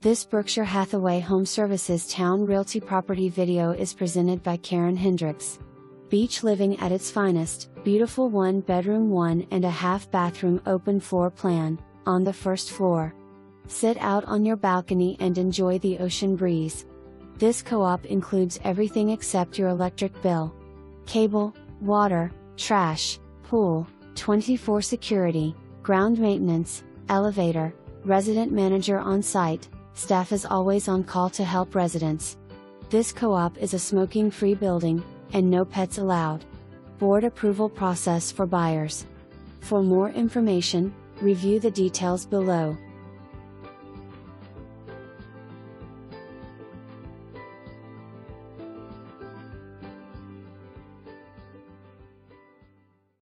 This Berkshire Hathaway HomeServices Towne Realty property video is presented by Hendricks. Beach living at its finest, beautiful 1-bedroom 1.5 bathroom open floor plan, on the first floor. Sit out on your balcony and enjoy the ocean breeze. This co-op includes everything except your electric bill. Cable, water, trash, pool, 24 security, ground maintenance, elevator, resident manager on site. Staff is always on call to help residents. This co-op is a smoking-free building, and no pets allowed. Board approval process for buyers. For more information, review the details below.